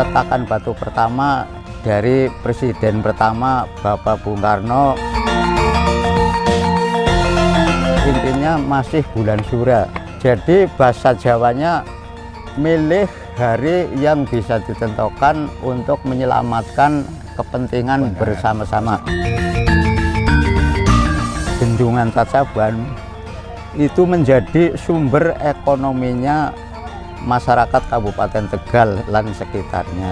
peletakan batu pertama dari Presiden pertama Bapak Bung Karno. Intinya masih bulan Sura. Jadi bahasa Jawanya milih hari yang bisa ditentukan untuk menyelamatkan kepentingan bersama-sama. Bendungan Cacaban itu menjadi sumber ekonominya masyarakat Kabupaten Tegal dan sekitarnya.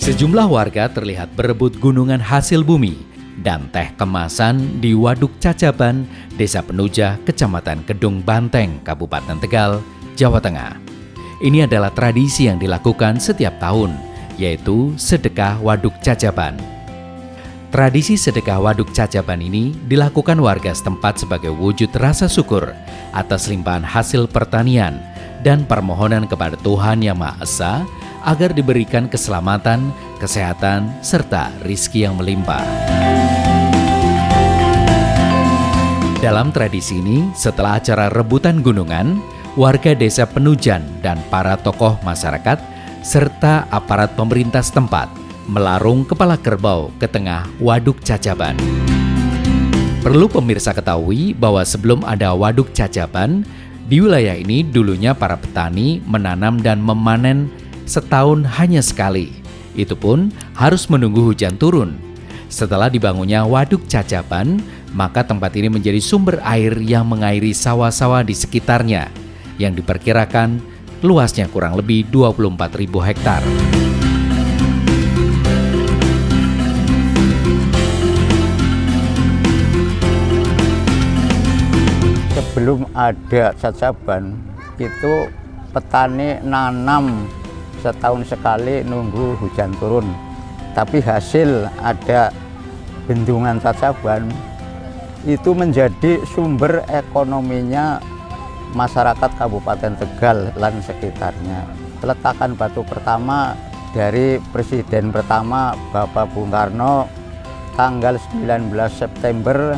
Sejumlah warga terlihat berebut gunungan hasil bumi dan teh kemasan di Waduk Cacaban, Desa Penujah, Kecamatan Kedung Banteng, Kabupaten Tegal, Jawa Tengah. Ini adalah tradisi yang dilakukan setiap tahun, yaitu sedekah Waduk Cacaban. Tradisi sedekah Waduk Cacaban ini dilakukan warga setempat sebagai wujud rasa syukur atas limpahan hasil pertanian dan permohonan kepada Tuhan Yang Maha Esa agar diberikan keselamatan, kesehatan, serta rizki yang melimpah. Dalam tradisi ini, setelah acara rebutan gunungan, warga desa Penujan dan para tokoh masyarakat serta aparat pemerintah setempat melarung kepala kerbau ke tengah Waduk Cacaban. Perlu pemirsa ketahui bahwa sebelum ada Waduk Cacaban, di wilayah ini dulunya para petani menanam dan memanen setahun hanya sekali. Itu pun harus menunggu hujan turun. Setelah dibangunnya Waduk Cacaban, maka tempat ini menjadi sumber air yang mengairi sawah-sawah di sekitarnya, yang diperkirakan luasnya kurang lebih 24.000 hektar. Sebelum ada Cacaban, itu petani nanam setahun sekali nunggu hujan turun. Tapi hasil ada bendungan Cacaban itu menjadi sumber ekonominya masyarakat Kabupaten Tegal dan sekitarnya. Peletakan batu pertama dari Presiden pertama Bapak Bung Karno tanggal 19 September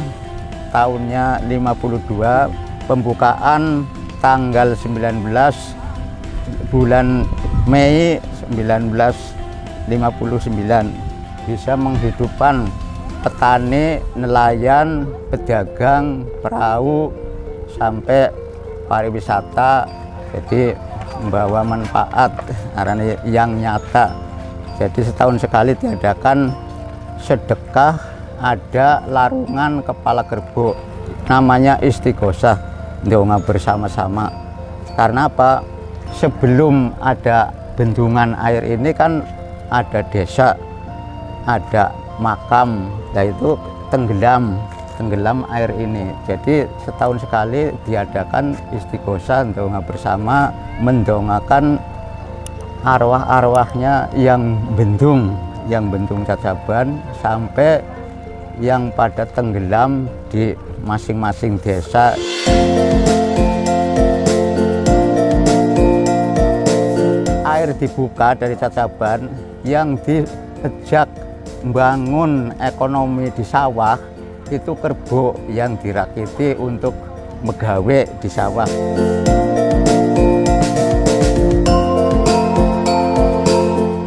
tahunnya 52, pembukaan tanggal 19 bulan Mei 1959, bisa menghidupkan petani, nelayan, pedagang, perahu, sampai pariwisata. Jadi membawa manfaat yang nyata. Jadi setahun sekali diadakan sedekah, ada larungan kepala kerbau, namanya istighosah, doa bersama-sama. Karena apa? Sebelum ada bendungan air ini kan ada desa, ada makam, yaitu tenggelam air ini. Jadi setahun sekali diadakan istighosah, doa bersama, mendongakan arwah-arwahnya yang bendung Cacaban sampai yang pada tenggelam di masing-masing desa. Air dibuka dari Cacaban, yang diajak membangun ekonomi di sawah itu kerbau yang dirakiti untuk megawe di sawah.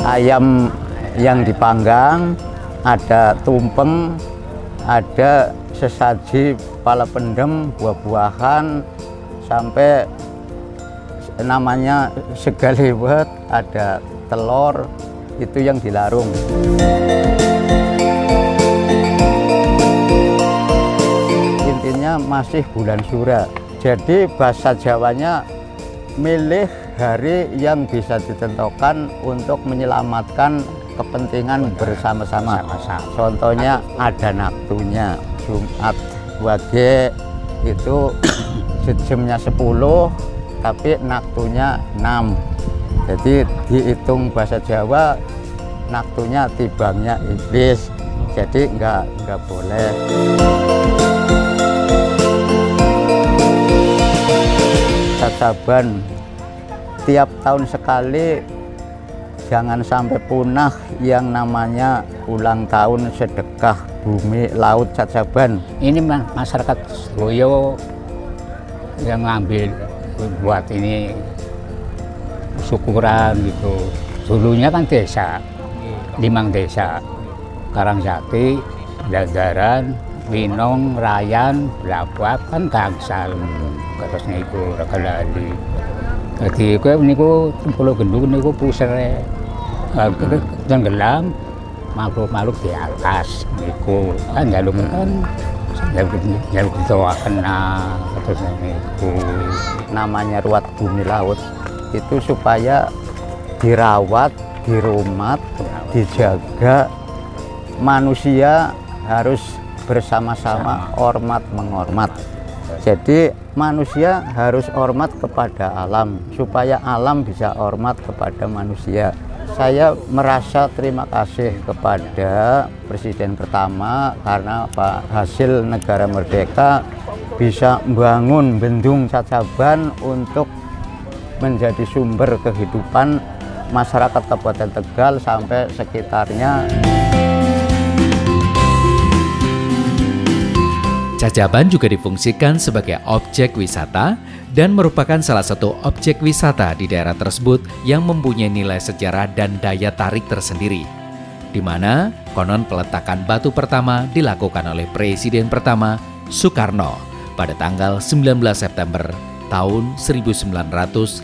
Ayam yang dipanggang, ada tumpeng, ada sesaji pala pendem, buah-buahan, sampai namanya segaliwet, ada telur, itu yang dilarung. Intinya masih bulan Sura. Jadi bahasa Jawanya milih hari yang bisa ditentukan untuk menyelamatkan kepentingan bersama-sama. Contohnya ada naktunya, Jumat Wage itu jamnya 10, tapi naktunya 6. Jadi dihitung bahasa Jawa, naktunya tibangnya iblis, jadi nggak boleh. Cacaban tiap tahun sekali, jangan sampai punah yang namanya ulang tahun sedekah. bumi laut Cacaban. Ini masyarakat Boyo yang ngambil buat ini syukuran gitu. Dulunya kan desa, 5 desa, Karangjati, Dadaran, Winong, Rayan, Blabak, kan Tangsal, terusnya itu Rakalali. Jadi niku Pulau Gendung niku pusere, tenggelam, makhluk-makhluk di atas niku kan jaluk ditoakan terusnya niku. Namanya ruat bumi laut itu supaya dirawat, dirumat, dijaga. Manusia harus bersama-sama hormat menghormat. Jadi manusia harus hormat kepada alam supaya alam bisa hormat kepada manusia. Saya merasa terima kasih kepada Presiden pertama karena hasil negara merdeka bisa membangun Bendung Cacaban untuk menjadi sumber kehidupan masyarakat Kabupaten Tegal sampai sekitarnya. Cacaban juga difungsikan sebagai objek wisata dan merupakan salah satu objek wisata di daerah tersebut yang mempunyai nilai sejarah dan daya tarik tersendiri. Di mana konon peletakan batu pertama dilakukan oleh Presiden pertama Soekarno pada tanggal 19 September tahun 1952.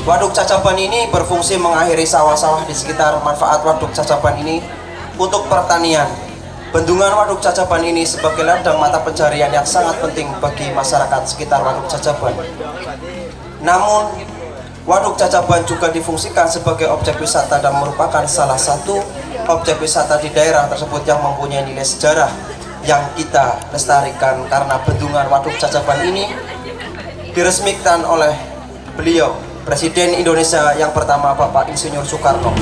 Waduk Cacaban ini berfungsi mengakhiri sawah-sawah di sekitar manfaat Waduk Cacaban ini untuk pertanian. Bendungan Waduk Cacaban ini sebagai ladang mata pencarian yang sangat penting bagi masyarakat sekitar Waduk Cacaban. Namun, Waduk Cacaban juga difungsikan sebagai objek wisata dan merupakan salah satu objek wisata di daerah tersebut yang mempunyai nilai sejarah yang kita lestarikan karena bendungan Waduk Cacaban ini diresmikan oleh beliau, Presiden Indonesia yang pertama Bapak Insinyur Soekarno.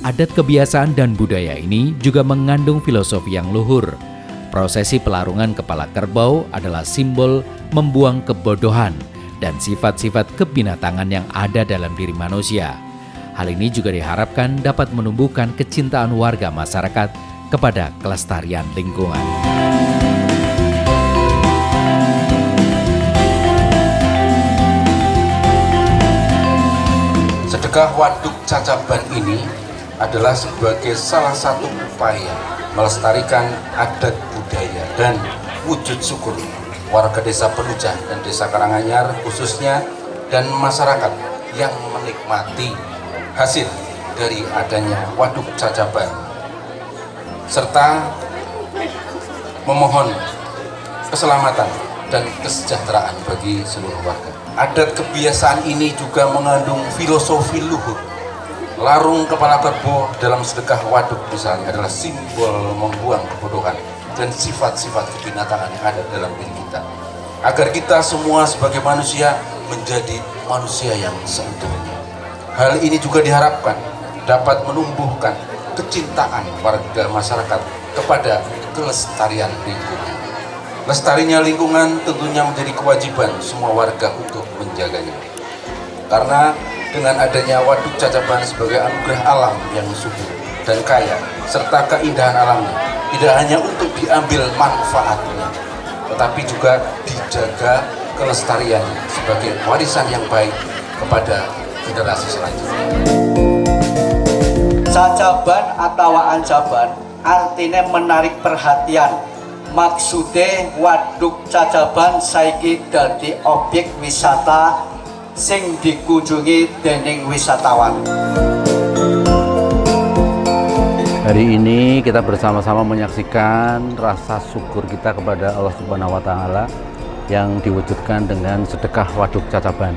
Adat kebiasaan dan budaya ini juga mengandung filosofi yang luhur. Prosesi pelarungan kepala kerbau adalah simbol membuang kebodohan dan sifat-sifat kebinatangan yang ada dalam diri manusia. Hal ini juga diharapkan dapat menumbuhkan kecintaan warga masyarakat kepada kelestarian lingkungan. Sedekah Waduk Cacaban ini adalah sebagai salah satu upaya melestarikan adat budaya dan wujud syukur warga desa Penujan dan desa Karanganyar khususnya dan masyarakat yang menikmati hasil dari adanya Waduk Cacaban serta memohon keselamatan dan kesejahteraan bagi seluruh warga. Adat kebiasaan ini juga mengandung filosofi luhur. Larung kepala kerbau dalam sedekah waduk misalnya adalah simbol membuang kebodohan dan sifat-sifat kebinatangan yang ada dalam diri kita. Agar kita semua sebagai manusia menjadi manusia yang seutuhnya. Hal ini juga diharapkan dapat menumbuhkan kecintaan warga masyarakat kepada kelestarian lingkungan. Lestarinya lingkungan tentunya menjadi kewajiban semua warga untuk menjaganya. Karena dengan adanya Waduk Cacaban sebagai anugerah alam yang subur dan kaya serta keindahan alamnya tidak hanya untuk diambil manfaatnya tetapi juga dijaga kelestariannya sebagai warisan yang baik kepada generasi selanjutnya. Cacaban atau ancaban artinya menarik perhatian. Maksudnya Waduk Cacaban saiki dadi objek wisata sing dikunjungi dening wisatawan. Hari ini kita bersama-sama menyaksikan rasa syukur kita kepada Allah Subhanahu wa Ta'ala yang diwujudkan dengan sedekah Waduk Cacaban.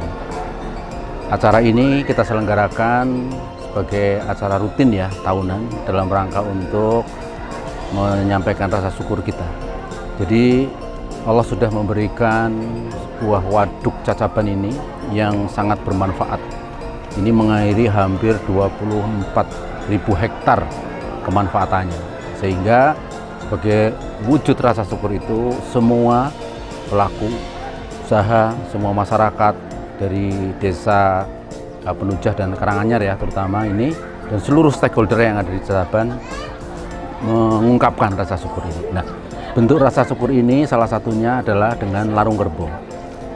Acara ini kita selenggarakan sebagai acara rutin ya tahunan dalam rangka untuk menyampaikan rasa syukur kita. Jadi Allah sudah memberikan sebuah Waduk Cacaban ini yang sangat bermanfaat. Ini mengairi hampir 24.000 hektar kemanfaatannya. Sehingga sebagai wujud rasa syukur itu semua pelaku usaha, semua masyarakat dari desa Penujah dan Karanganyar ya terutama ini, dan seluruh stakeholder yang ada di Cacaban mengungkapkan rasa syukur ini. Nah, bentuk rasa syukur ini salah satunya adalah dengan larung kerbau,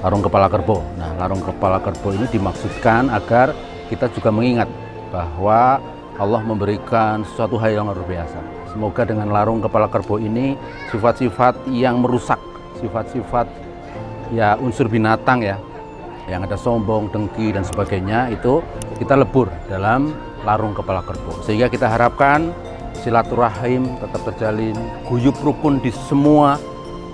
larung kepala kerbau. Nah, larung kepala kerbau ini dimaksudkan agar kita juga mengingat bahwa Allah memberikan sesuatu hal yang luar biasa. Semoga dengan larung kepala kerbau ini sifat-sifat yang merusak, sifat-sifat ya unsur binatang ya, yang ada sombong, dengki dan sebagainya, itu kita lebur dalam larung kepala kerbau. Sehingga kita harapkan silaturahim tetap terjalin, guyub rukun di semua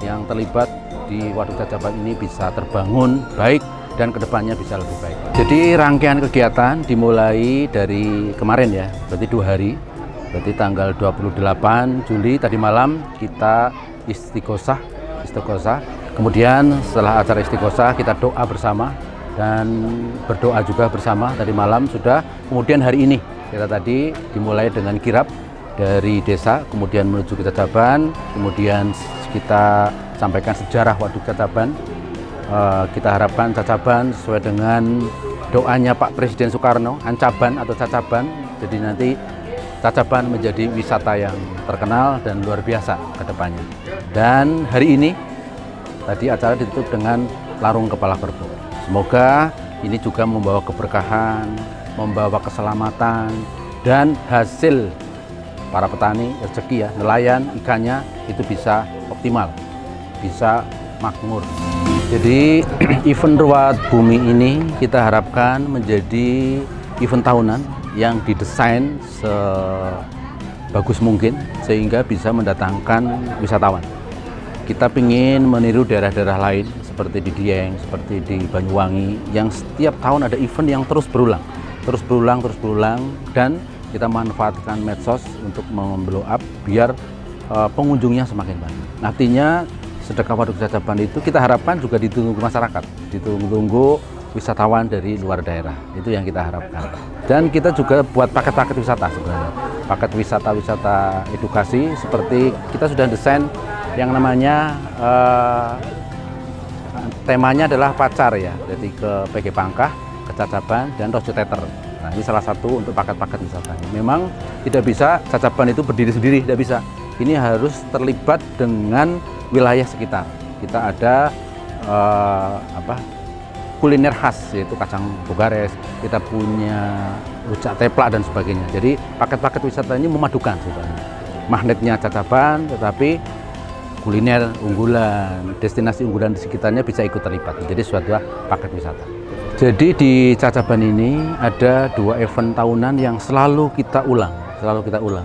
yang terlibat di Waduk Cacaban ini bisa terbangun baik dan kedepannya bisa lebih baik. Jadi rangkaian kegiatan dimulai dari kemarin ya, berarti 2 hari, berarti tanggal 28 Juli tadi malam kita istighosah. Kemudian setelah acara istighosah kita doa bersama dan berdoa juga bersama tadi malam sudah. Kemudian hari ini kita tadi dimulai dengan kirab dari desa, kemudian menuju ke Cacaban, kemudian kita sampaikan sejarah Waduk Cacaban. Kita harapkan Cacaban sesuai dengan doanya Pak Presiden Soekarno, Ancaban atau Cacaban. Jadi nanti Cacaban menjadi wisata yang terkenal dan luar biasa ke depannya. Dan hari ini tadi acara ditutup dengan larung kepala kerbau. Semoga ini juga membawa keberkahan, membawa keselamatan, dan hasil para petani, rezeki ya, nelayan, ikannya itu bisa optimal, bisa makmur. Jadi event Ruat Bumi ini kita harapkan menjadi event tahunan yang didesain sebagus mungkin sehingga bisa mendatangkan wisatawan. Kita ingin meniru daerah-daerah lain seperti di Dieng, seperti di Banyuwangi yang setiap tahun ada event yang terus berulang, dan kita manfaatkan medsos untuk memblow up biar pengunjungnya semakin banyak. Artinya sedekah Waduk Cacaban itu kita harapkan juga ditunggu masyarakat, ditunggu wisatawan dari luar daerah. Itu yang kita harapkan. Dan kita juga buat paket-paket wisata sebenarnya. Paket wisata edukasi seperti kita sudah desain yang namanya temanya adalah pacar ya. Jadi ke PG Pangkah, ke Cacaban dan Rojo Teter. Nah, ini salah satu untuk paket-paket wisatanya. Memang tidak bisa Cacaban itu berdiri sendiri, tidak bisa. Ini harus terlibat dengan wilayah sekitar. Kita ada kuliner khas yaitu kacang bogares, kita punya rujak teplak dan sebagainya. Jadi paket-paket wisata ini memadukan sebenarnya. Magnetnya Cacaban, tetapi kuliner unggulan, destinasi unggulan di sekitarnya bisa ikut terlibat. Jadi suatu paket wisata. Jadi di Cacaban ini ada 2 event tahunan yang selalu kita ulang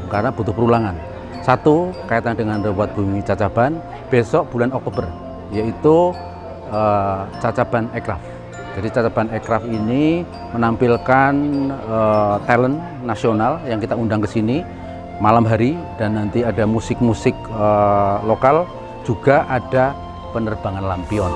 karena butuh perulangan. Satu kaitan dengan Ruat Bumi Cacaban besok bulan Oktober, yaitu Cacaban Aircraft. Jadi Cacaban Aircraft ini menampilkan talent nasional yang kita undang ke sini malam hari, dan nanti ada musik-musik lokal, juga ada penerbangan lampion.